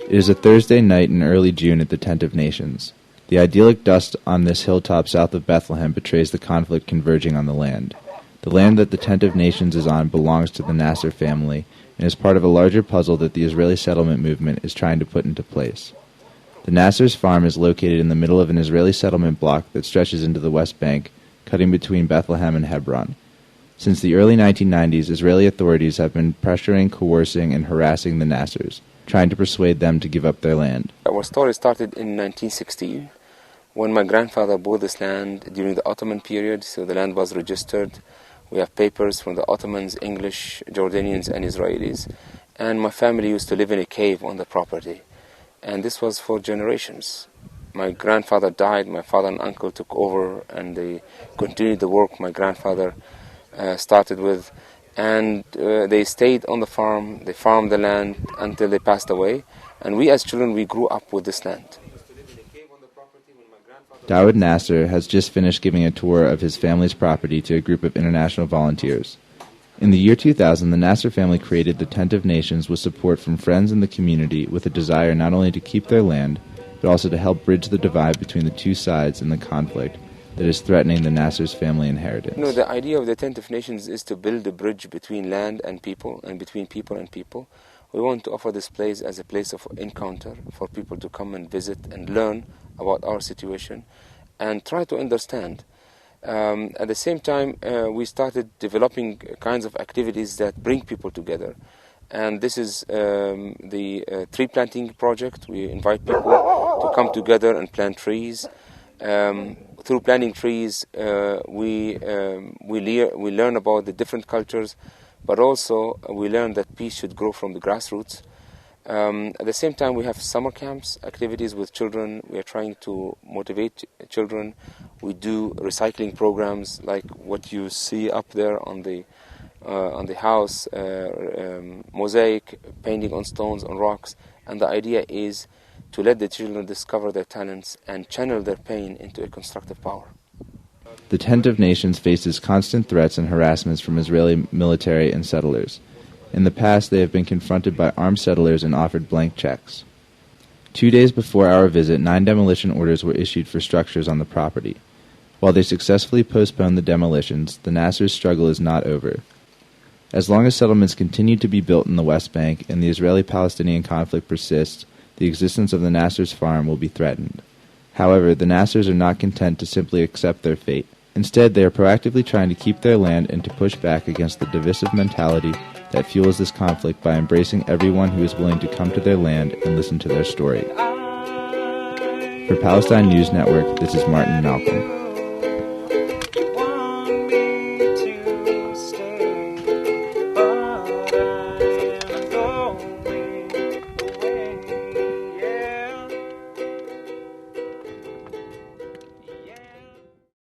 It is a Thursday night in early June at the Tent of Nations. The idyllic dust on this hilltop south of Bethlehem betrays the conflict converging on the land. The land that the Tent of Nations is on belongs to the Nassar family and is part of a larger puzzle that the Israeli settlement movement is trying to put into place. The Nassars' farm is located in the middle of an Israeli settlement block that stretches into the West Bank, cutting between Bethlehem and Hebron. Since the early 1990s, Israeli authorities have been pressuring, coercing, and harassing the Nassars, trying to persuade them to give up their land. Our story started in 1960 when my grandfather bought this land during the Ottoman period, so the land was registered. We have papers from the Ottomans, English, Jordanians, and Israelis. And my family used to live in a cave on the property. And this was for generations. My grandfather died, my father and uncle took over, and they continued the work my grandfather started with. And they stayed on the farm, they farmed the land until they passed away. And we as children, we grew up with this land. Dawood Nassar has just finished giving a tour of his family's property to a group of international volunteers. In the year 2000, the Nassar family created the Tent of Nations with support from friends in the community with a desire not only to keep their land, but also to help bridge the divide between the two sides in the conflict that is threatening the Nassar's family inheritance. The idea of the Tent of Nations is to build a bridge between land and people, and between people and people. We want to offer this place as a place of encounter for people to come and visit and learn about our situation and try to understand. At the same time, we started developing kinds of activities that bring people together. And this is the tree planting project. We invite people to come together and plant trees. Through planting trees, we learn about the different cultures, but also we learn that peace should grow from the grassroots. At the same time, we have summer camps, activities with children. We are trying to motivate children. We do recycling programs like what you see up there on the house, mosaic, painting on stones, on rocks. And the idea is to let the children discover their talents and channel their pain into a constructive power. The Tent of Nations faces constant threats and harassments from Israeli military and settlers. In the past, they have been confronted by armed settlers and offered blank checks. 2 days before our visit, 9 demolition orders were issued for structures on the property. While they successfully postponed the demolitions, the Nassar's struggle is not over. As long as settlements continue to be built in the West Bank and the Israeli-Palestinian conflict persists, the existence of the Nassar's farm will be threatened. However, the Nassars are not content to simply accept their fate. Instead, they are proactively trying to keep their land and to push back against the divisive mentality that fuels this conflict by embracing everyone who is willing to come to their land and listen to their story. For Palestine News Network, this is Martin Malcolm.